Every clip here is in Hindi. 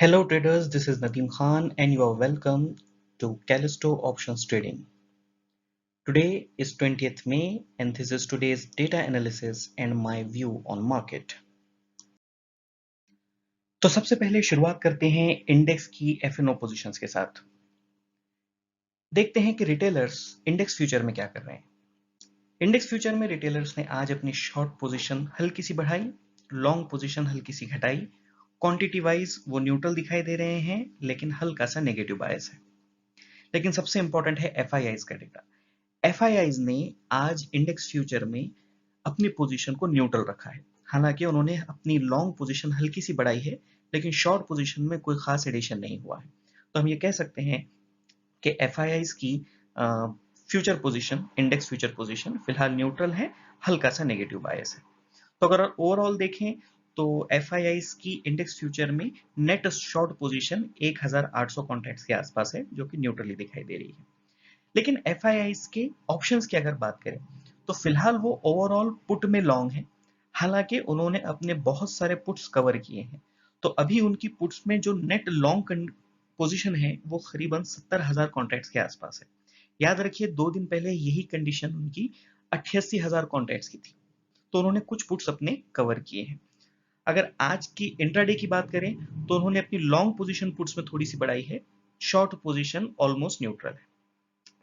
Hello traders, this is Nadeem Khan and you are welcome to Callisto Options Trading. Today is 20th May and this is today's data analysis and my view on market. तो सबसे पहले शुरुआत करते हैं इंडेक्स की F&O पोजीशंस के साथ। देखते हैं कि रिटेलर्स इंडेक्स फ्यूचर में क्या कर रहे हैं। इंडेक्स फ्यूचर में रिटेलर्स ने आज अपनी शॉर्ट पोजीशन हल्की सी बढ़ाई, लॉन्ग पोजीशन हल्की सी घटाई। क्वांटिटी वाइज वो न्यूट्रल दिखाई दे रहे हैं लेकिन हल्का सा नेगेटिव बायस है। लेकिन सबसे इंपॉर्टेंट है एफआईआईज का डेटा। एफआईआईज ने आज इंडेक्स फ्यूचर में अपनी पोजीशन को न्यूट्रल रखा है। हालांकि उन्होंने अपनी लॉन्ग पोजीशन हल्की सी बढ़ाई है लेकिन शॉर्ट पोजीशन में कोई खास एडिशन नहीं हुआ है। तो हम ये कह सकते हैं कि एफआईआईज की future position, index future position फिलहाल न्यूट्रल है, हल्का सा नेगेटिव बायस है। तो अगर ओवरऑल देखें तो एफआईआईज की इंडेक्स फ्यूचर में नेट शॉर्ट पोजीशन 1800 कॉन्ट्रैक्ट्स के आसपास है, जो कि न्यूट्रली दिखाई दे रही है। लेकिन एफआईआईज के ऑप्शंस की अगर बात करें तो फिलहाल वो ओवरऑल पुट में लॉन्ग है। हालांकि उन्होंने अपने बहुत सारे पुट्स कवर किए हैं, तो अभी उनकी पुट्स में जो नेट लॉन्ग पोजीशन है वो करीबन 70,000 कॉन्ट्रैक्ट्स के आसपास है। याद रखिए 2 दिन पहले यही कंडीशन उनकी 88,000 कॉन्ट्रैक्ट्स की थी, तो उन्होंने कुछ पुट्स अपने कवर किए हैं। अगर आज की इंट्राडे की बात करें तो उन्होंने अपनी लॉन्ग पोजीशन पुट्स में थोड़ी सी बढ़ाई है, शॉर्ट पोजीशन ऑलमोस्ट न्यूट्रल है।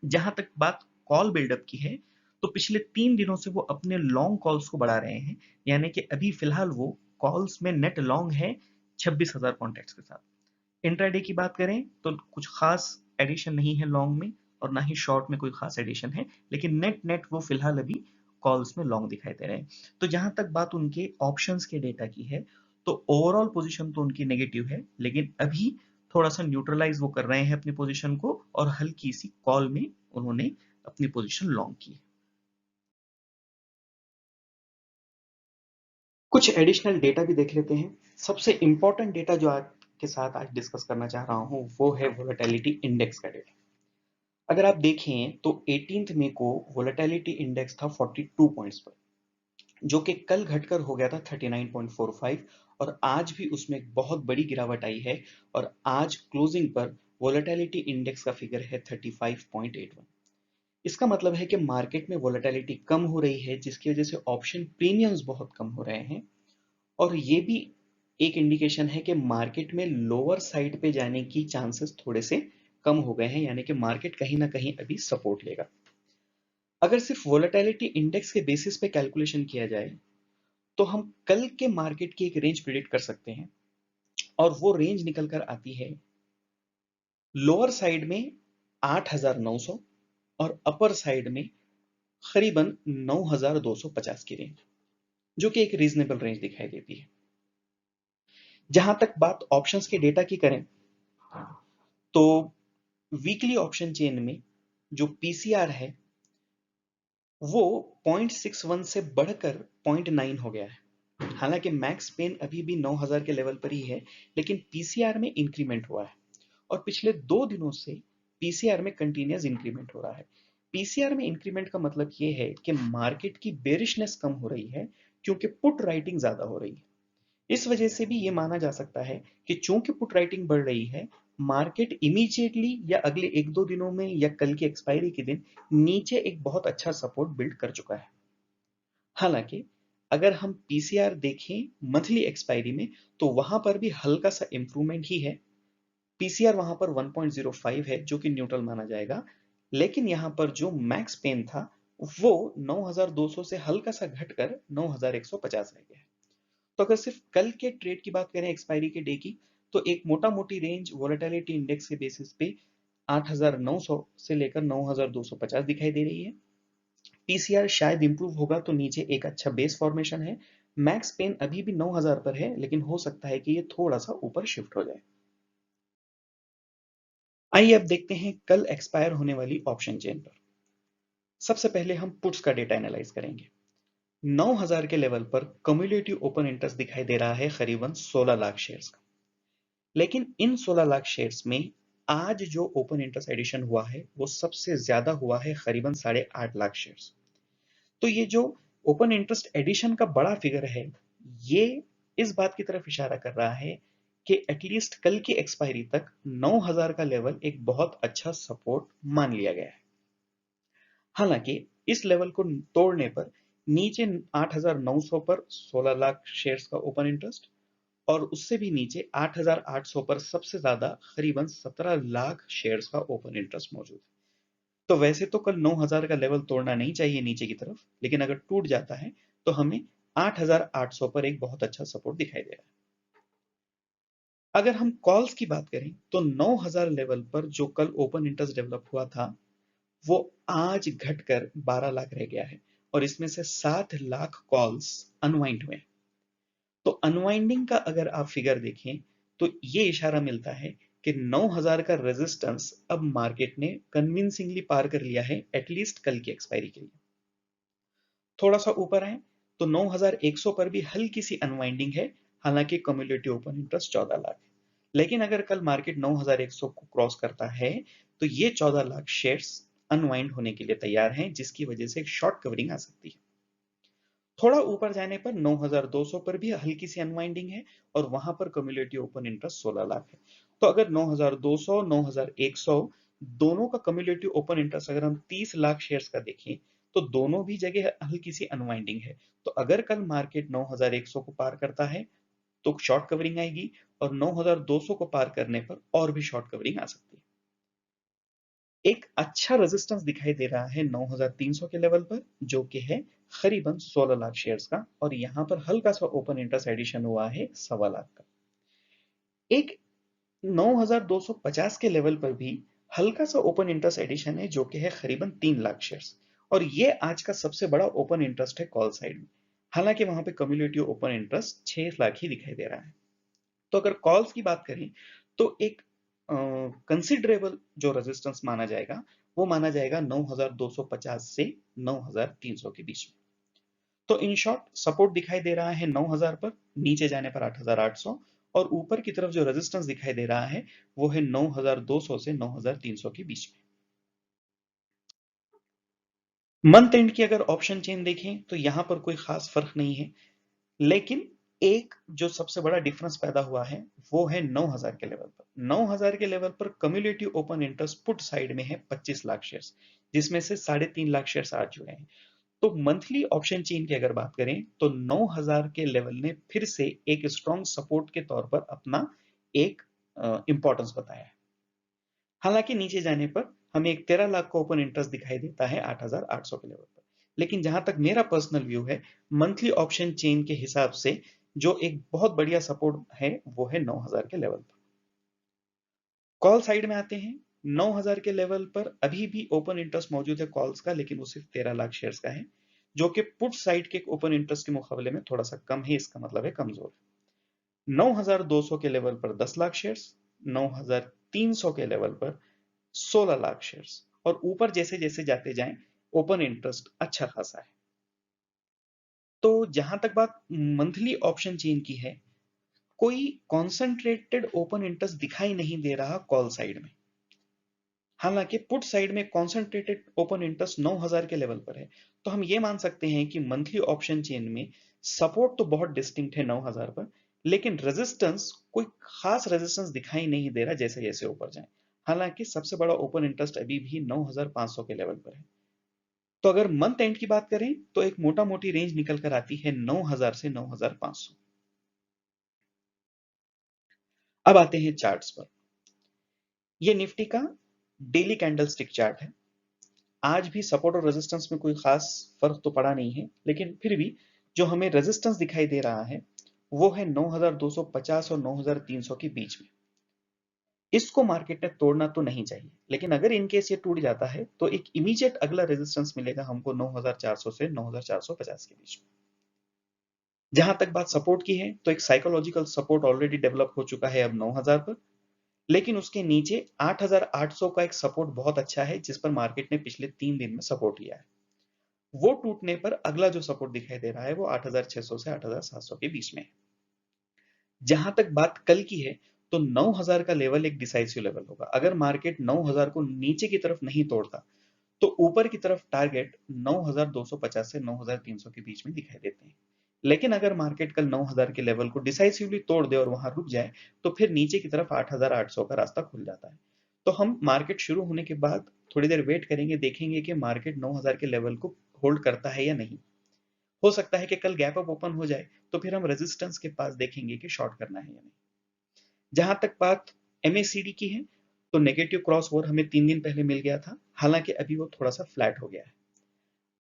जहां तक बात कॉल बिल्डअप की है तो पिछले 3 दिनों से वो अपने लॉन्ग कॉल्स को बढ़ा रहे हैं, यानी कि अभी फिलहाल वो कॉल्स में नेट लॉन्ग है 26,000 कॉन्टैक्ट्स के साथ। इंट्राडे की बात करें तो कुछ खास एडिशन नहीं है लॉन्ग में और ना ही शॉर्ट में कोई खास एडिशन है, लेकिन नेट नेट वो फिलहाल अभी कॉल्स में लॉन्ग दिखाई दे रहे हैं। तो जहां तक बात उनके ऑप्शंस के डेटा की है तो ओवरऑल पोजीशन तो उनकी नेगेटिव है, लेकिन अभी थोड़ा सा न्यूट्रलाइज वो कर रहे हैं अपनी पोजीशन को और हल्की सी कॉल में उन्होंने अपनी पोजीशन लॉन्ग की। कुछ एडिशनल डेटा भी देख लेते हैं। सबसे इंपॉर्टेंट डेटा जो आज के साथ आज डिस्कस करना चाह रहा हूं वो है वोलेटिलिटी इंडेक्स का डेटा। अगर आप देखें तो 18 मई को वोलेटिलिटी इंडेक्स था 42 पॉइंट्स पर, जो कि कल घटकर हो गया था 39.45 और आज भी उसमें एक बहुत बड़ी गिरावट आई है और आज क्लोजिंग पर वोलेटिलिटी इंडेक्स का फिगर है 35.81। इसका मतलब है कि मार्केट में वोलेटिलिटी कम हो रही है, जिसकी वजह से ऑप्शन प्रीमियम्स बहुत कम हो रहे हैं और ये भी एक इंडिकेशन है कि मार्केट में लोअर साइड पे जाने की चांसेस थोड़े से कम हो गए हैं, यानी कि मार्केट कहीं ना कहीं अभी सपोर्ट लेगा। अगर सिर्फ वोलेटिलिटी इंडेक्स के बेसिस पे कैलकुलेशन किया जाए तो हम कल के मार्केट की एक रेंज प्रिडिक्ट कर सकते हैं और वो रेंज निकल कर आती है लोअर साइड में 8,900 और अपर साइड में करीबन 9,250 की रेंज, जो कि एक रीजनेबल रेंज दिखाई देती है। जहां तक बात ऑप्शंस के डेटा की करें तो वीकली ऑप्शन चेन में जो पीसीआर है वो 0.61 से बढ़कर 0.9 हो गया है। हालांकि मैक्स पेन अभी भी 9,000 के लेवल पर ही है, लेकिन पीसीआर में इंक्रीमेंट हुआ है और पिछले 2 दिनों से पीसीआर में कंटिन्यूस इंक्रीमेंट हो रहा है। पीसीआर में इंक्रीमेंट का मतलब ये है कि मार्केट की बेरिशनेस कम हो रही है क्योंकि पुट राइटिंग ज्यादा हो रही है। इस वजह से भी ये माना जा सकता है कि चूंकि पुट राइटिंग बढ़ रही है, मार्केट इमीडिएटली या अगले 1-2 दिनों में या कल की एक्सपायरी के दिन नीचे एक बहुत अच्छा सपोर्ट बिल्ड कर चुका है। हालांकि अगर हम पीसीआर देखें मंथली एक्सपायरी में तो वहां पर भी हल्का सा इंप्रूवमेंट ही है। पीसीआर वहां पर 1.05 है, जो कि न्यूट्रल माना जाएगा, लेकिन यहां पर जो मैक्स पेन था वो 9,200 से हल्का सा घटकर 9,150 रह गया है। तो अगर सिर्फ कल के ट्रेड की बात करें एक्सपायरी के डे की तो एक मोटा मोटी रेंज वोलेटिलिटी इंडेक्स के बेसिस पे 8,900 से लेकर 9,250 दिखाई दे रही है। पीसीआर शायद इंप्रूव होगा तो नीचे एक अच्छा बेस फॉर्मेशन है। मैक्स पेन अभी भी 9,000 पर है, लेकिन हो सकता है कि ये थोड़ा सा ऊपर शिफ्ट हो जाए। आइए अब देखते हैं कल एक्सपायर होने वाली ऑप्शन चेन पर। सबसे पहले हम पुट्स का डेटा एनालाइज करेंगे। 9,000 के लेवल पर कम्युलेटिव ओपन इंटरेस्ट दिखाई दे रहा है करीबन 16 लाख शेयर्स का, लेकिन इन 16 लाख शेयर्स में आज जो ओपन इंटरेस्ट एडिशन हुआ है वो सबसे ज्यादा हुआ है करीबन 8.5 लाख शेयर्स। तो ये जो ओपन इंटरेस्ट एडिशन का बड़ा फिगर है, ये इस बात की तरफ इशारा कर रहा है कि एटलीस्ट कल की एक्सपायरी तक 9000 का लेवल एक बहुत अच्छा सपोर्ट मान लिया गया है। हालांकि इस लेवल को तोड़ने पर नीचे 8900 पर 16 लाख शेयर्स का ओपन इंटरेस्ट और उससे भी नीचे 8800 पर सबसे ज्यादा करीबन 17 लाख शेयर्स का ओपन इंटरेस्ट मौजूद है। तो वैसे तो कल 9000 का लेवल तोड़ना नहीं चाहिए नीचे की तरफ, लेकिन अगर टूट जाता है तो हमें 8800 पर एक बहुत अच्छा सपोर्ट दिखाई दे रहा है। अगर हम कॉल्स की बात करें तो 9000 लेवल पर जो कल ओपन इंटरेस्ट डेवलप हुआ था वो आज घटकर 12 लाख रह गया है और इसमें से 7 लाख कॉल्स अनवाइंड हुए। तो अनवाइंडिंग का अगर आप फिगर देखें तो ये इशारा मिलता है कि 9000 का रेजिस्टेंस अब मार्केट ने कन्विंसिंगली पार कर लिया है, एटलीस्ट कल की एक्सपायरी के लिए। थोड़ा सा ऊपर आए तो 9100 पर भी हल्की सी अनवाइंडिंग है, हालांकि कम्युलेटिव ओपन इंटरेस्ट 14 लाख है। लेकिन अगर कल मार्केट 9100 को क्रॉस करता है तो ये 14 लाख शेयर्स अनवाइंड होने के लिए तैयार हैं, जिसकी वजह से एक शॉर्ट कवरिंग आ सकती है। थोड़ा ऊपर जाने पर 9200 पर भी हल्की सी अनवाइंडिंग है और वहां पर कम्युलेटिव ओपन इंटरेस्ट 16 लाख है। तो अगर 9200 9100 दोनों का कम्युलेटिव ओपन इंटरेस्ट अगर हम 30 लाख शेयर्स का देखें तो दोनों भी जगह हल्की सी अनवाइंडिंग है। तो अगर कल मार्केट 9100 को पार करता है तो शॉर्ट कवरिंग आएगी और 9200 को पार करने पर और भी शॉर्ट कवरिंग आ सकती है। एक अच्छा रेजिस्टेंस दिखाई दे रहा है 9300 के लेवल पर, जो कि है करीबन 16 लाख शेयर्स का, और यहां पर हल्का सा ओपन इंटरेस्ट एडिशन हुआ है 1.25 लाख का। एक 9250 के लेवल पर भी हल्का सा ओपन इंटरेस्ट एडिशन है, जो कि है करीबन 3 लाख शेयर्स, और ये आज का सबसे बड़ा ओपन इंटरेस्ट है कॉल साइड में। हालांकि वहां पे कम्युलेटिव ओपन इंटरेस्ट 6 लाख ही दिखाई दे रहा है। तो अगर कॉल्स की बात करें तो एक कंसिडरेबल जो रेजिस्टेंस माना जाएगा वो माना जाएगा 9250 से 9300 के बीच में। तो इन शॉर्ट सपोर्ट दिखाई दे रहा है 9000 पर, नीचे जाने पर 8800, और ऊपर की तरफ जो रेजिस्टेंस दिखाई दे रहा है वो है 9200 से 9300 के बीच में। मंथ एंड की अगर ऑप्शन चेन देखें तो यहां पर कोई खास फर्क नहीं है, लेकिन एक जो सबसे बड़ा डिफरेंस पैदा हुआ है वो है 9000 के लेवल पर। 9000 के लेवल पर cumulative open interest put side में है 25 लाख शेयर्स, जिसमें से 3.5 लाख शेयर्स आ चुके हैं। तो मंथली ऑप्शन चेन की अगर बात करें तो 9000 के लेवल ने फिर से एक स्ट्रॉन्ग सपोर्ट के तौर पर अपना एक इंपॉर्टेंस बताया है। हालांकि नीचे जाने पर हमें एक 13 लाख का ओपन इंटरेस्ट दिखाई देता है 8800 के लेवल पर। लेकिन जहां तक मेरा पर्सनल व्यू है, मंथली ऑप्शन चेन के हिसाब से जो एक बहुत बढ़िया सपोर्ट है वो है 9000 के लेवल पर। कॉल साइड में आते हैं। 9000 के लेवल पर अभी भी ओपन इंटरेस्ट मौजूद है कॉल्स का, लेकिन वो सिर्फ 13 लाख शेयर्स का है, जो कि पुट साइड के ओपन इंटरेस्ट के मुकाबले में थोड़ा सा कम है, इसका मतलब है कमजोर। 9200 के लेवल पर 10 लाख शेयर्स, 9300 के लेवल पर 16 लाख शेयर्स, और ऊपर जैसे जैसे जाते जाएं ओपन इंटरेस्ट अच्छा खासा है। तो जहां तक बात मंथली ऑप्शन चेन की है, कोई कॉन्सेंट्रेटेड ओपन इंटरेस्ट दिखाई नहीं दे रहा कॉल साइड में। हालांकि पुट साइड में कॉन्सेंट्रेटेड ओपन इंटरेस्ट 9000 के लेवल पर है, तो हम ये मान सकते हैं कि मंथली ऑप्शन चेन में सपोर्ट तो बहुत डिस्टिंक्ट है 9000 पर, लेकिन रेजिस्टेंस कोई खास रेजिस्टेंस दिखाई नहीं दे रहा जैसे जैसे ऊपर जाए। हालांकि सबसे बड़ा ओपन इंटरेस्ट अभी भी 9500 के लेवल पर है। तो अगर मंथ एंड की बात करें तो एक मोटा मोटी रेंज निकल कर आती है 9000 से 9500। अब आते हैं चार्ट्स पर। ये निफ्टी का डेली कैंडल स्टिक चार्ट है। आज भी सपोर्ट और रेजिस्टेंस में कोई खास फर्क तो पड़ा नहीं है, लेकिन फिर भी जो हमें रेजिस्टेंस दिखाई दे रहा है वो है 9250 और 9300 के बीच में। इसको मार्केट ने तोड़ना तो नहीं चाहिए, लेकिन अगर इनकेस ये टूट जाता है तो एक इमीडिएट अगला रेजिस्टेंस मिलेगा हमको 9400 से 9450 के बीच में। जहां तक बात सपोर्ट की है तो एक साइकोलॉजिकल सपोर्ट ऑलरेडी डेवलप हो चुका है अब 9000 पर, लेकिन उसके नीचे 8800 का एक सपोर्ट बहुत अच्छा है, जिस पर मार्केट ने पिछले 3 दिन में सपोर्ट लिया है। वो टूटने पर अगला जो सपोर्ट दिखाई दे रहा है वो 8600 से 8700 के बीच में है। जहां तक बात कल की है तो 9000 का लेवल एक डिसाइसिव लेवल होगा। अगर मार्केट 9000 को नीचे की तरफ नहीं तोड़ता तो ऊपर की तरफ टारगेट 9250 से 9300 के बीच में दिखाई देते हैं। लेकिन अगर मार्केट कल 9000 के लेवल को डिसाइसिवली तोड़ दे और वहां रुक जाए तो फिर नीचे की तरफ 8800 का रास्ता खुल जाता है। तो हम मार्केट शुरू होने के बाद थोड़ी देर वेट करेंगे, देखेंगे कि मार्केट 9000 के लेवल को होल्ड करता है या नहीं। हो सकता है कि कल गैप अप ओपन हो जाए तो फिर हम रेजिस्टेंस के पास देखेंगे कि शॉर्ट करना है या नहीं। जहां तक बात एमएसीडी की है तो नेगेटिव क्रॉस ओवर हमें 3 दिन पहले मिल गया था, हालांकि अभी वो थोड़ा सा फ्लैट हो गया है।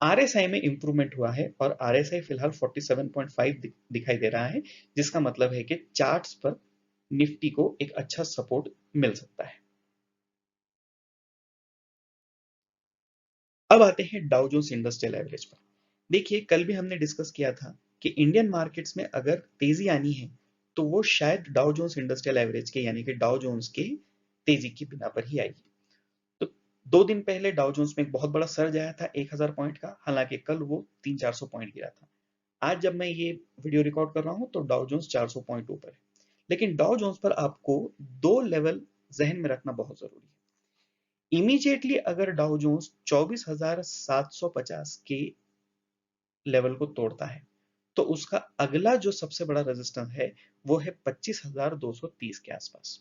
आरएसआई में इंप्रूवमेंट हुआ है और आरएसआई फिलहाल 47.5 दिखाई दे रहा है, जिसका मतलब है कि चार्ट्स पर निफ्टी को एक अच्छा सपोर्ट मिल सकता है। अब आते हैं डाउ जोन्स इंडस्ट्रियल एवरेज पर। देखिए, कल भी हमने डिस्कस किया था कि इंडियन मार्केट्स में अगर तेजी आनी है तो वो शायद डाउ जोन्स इंडस्ट्रियल एवरेज के यानी कि डाउ जोन्स के तेजी की बिना पर ही आएगी। तो 2 दिन पहले डाउ जोन्स में एक बहुत बड़ा सर्ज आया था 1000 पॉइंट का, हालांकि कल वो 300-400 पॉइंट गिरा था। आज जब मैं ये वीडियो रिकॉर्ड कर रहा हूं तो डाउ जोन्स 400 पॉइंट ऊपर है। लेकिन डाउ जोन्स पर आपको 2 लेवल जहन में रखना बहुत जरूरी है। इमीडिएटली अगर डाउ जोन्स 24,750 के लेवल को तोड़ता है तो उसका अगला जो सबसे बड़ा रेजिस्टेंस है वो है 25,230 के आसपास।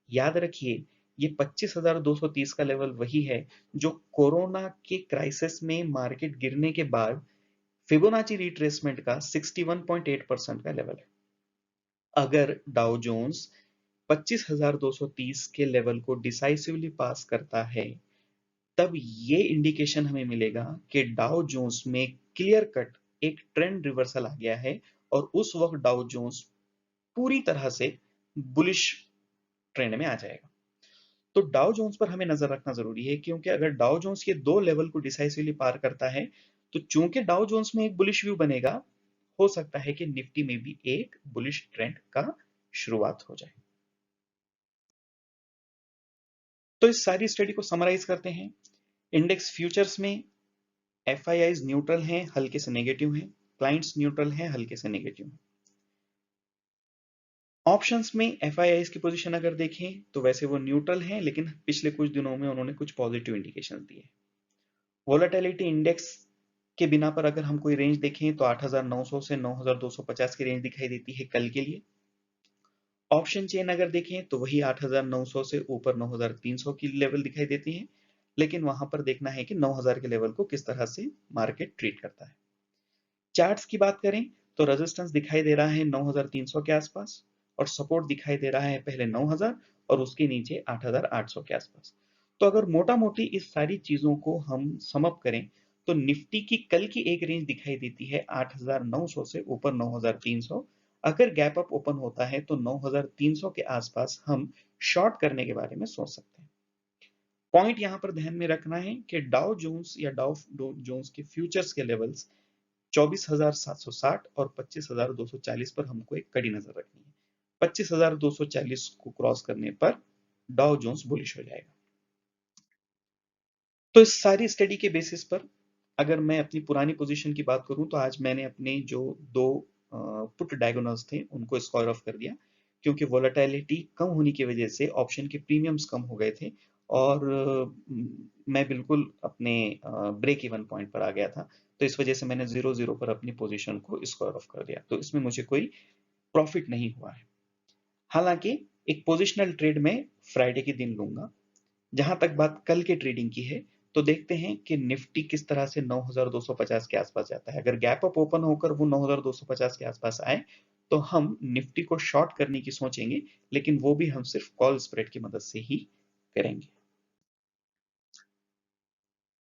याद रखिए, ये 25,230 का लेवल वही है जो कोरोना के क्राइसिस में मार्केट गिरने के बाद फिबोनाची रिट्रेसमेंट का 61.8% का लेवल है। अगर डाउ जोन्स 25,230 के लेवल को डिसाइसिवली पास करता है तब ये इंडिकेशन हमें मिलेगा कि डाउ जोन्स में क्लियर कट एक ट्रेंड रिवर्सल आ गया है और उस वक्त डाउ जोन्स पूरी तरह से बुलिश ट्रेंड में आ जाएगा। तो डाउ जोन्स पर हमें नजर रखना जरूरी है, क्योंकि अगर डाउ जोन्स ये 2 लेवल को डिसाइसिवली पार करता है तो चूंकि डाउ जोन्स में एक बुलिश व्यू बनेगा, हो सकता है कि निफ्टी में भी एक बुलिश ट्रेंड का शुरुआत हो जाए। तो इस सारी स्टडी को समराइज करते हैं। इंडेक्स फ्यूचर्स में एफआईआईज न्यूट्रल हैं, हल्के से नेगेटिव हैं, क्लाइंट्स न्यूट्रल हैं, हल्के से नेगेटिव हैं। ऑप्शंस में एफआईआईज की पोजीशन अगर देखें तो वैसे वो न्यूट्रल हैं, लेकिन पिछले कुछ दिनों में उन्होंने कुछ पॉजिटिव इंडिकेशन दिए। वोलेटिलिटी इंडेक्स के बिना पर अगर हम कोई रेंज देखें तो 8,900 से 9,250 की रेंज दिखाई देती है कल के लिए। ऑप्शन चेन अगर देखें तो वही 8,900 से ऊपर 9,300 की लेवल दिखाई देती है, लेकिन वहां पर देखना है कि 9,000 के लेवल को किस तरह से मार्केट ट्रीट करता है। चार्ट्स की बात करें तो रेजिस्टेंस दिखाई दे रहा है 9,300 के आसपास और सपोर्ट दिखाई दे रहा है पहले 9,000 और उसके नीचे 8,800 के आसपास। तो अगर मोटा मोटी इस सारी चीजों को हम सम अप करें तो निफ्टी की कल की एक रेंज दिखाई देती है 8,900 से ऊपर 9,300। अगर गैप अप ओपन होता है तो 9,300 के आसपास हम शॉर्ट करने के बारे में सोच सकते हैं। पॉइंट यहां पर ध्यान में रखना है कि डाउ जोन्स या डाउ जोन्स के फ्यूचर्स के लेवल्स 24,760 और 25,240 पर हमको एक कड़ी नजर रखनी है। 25,240 को क्रॉस करने पर डाउ जोन्स बुलिश हो जाएगा। तो इस सारी स्टडी के बेसिस पर अगर मैं अपनी पुरानी पोजीशन की बात करूं तो आज मैंने अपने जो 2 पुट डायगोनल्स थे उनको स्क्वायर ऑफ कर दिया, क्योंकि वोलेटिलिटी कम होने की वजह से ऑप्शन के प्रीमियम्स कम हो गए थे और मैं बिल्कुल अपने ब्रेक इवन पॉइंट पर आ गया था। तो इस वजह से मैंने 0-0 पर अपनी पोजीशन को स्क्वायर ऑफ कर दिया, तो इसमें मुझे कोई प्रॉफिट नहीं हुआ है। हालांकि एक पोजिशनल ट्रेड में फ्राइडे के दिन लूंगा। जहां तक बात कल के ट्रेडिंग की है तो देखते हैं कि निफ्टी किस तरह से 9,250 के आसपास जाता है। अगर गैप अप ओपन होकर वो 9,250 के आसपास आए तो हम निफ्टी को शॉर्ट करने की सोचेंगे, लेकिन वो भी हम सिर्फ कॉल स्प्रेड की मदद से ही करेंगे।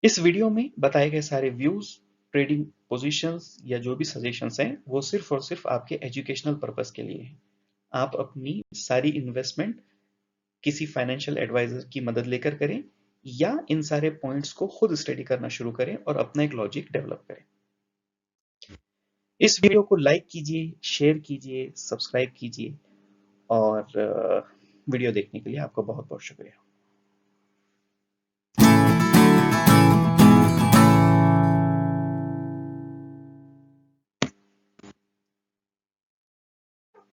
इस वीडियो में बताए गए सारे व्यूज, ट्रेडिंग पोजीशंस या जो भी सजेशंस हैं वो सिर्फ और सिर्फ आपके एजुकेशनल पर्पस के लिए हैं। आप अपनी सारी इन्वेस्टमेंट किसी फाइनेंशियल एडवाइजर की मदद लेकर करें या इन सारे पॉइंट्स को खुद स्टडी करना शुरू करें और अपना एक लॉजिक डेवलप करें। इस वीडियो को लाइक कीजिए, शेयर कीजिए, सब्सक्राइब कीजिए और वीडियो देखने के लिए आपका बहुत बहुत शुक्रिया।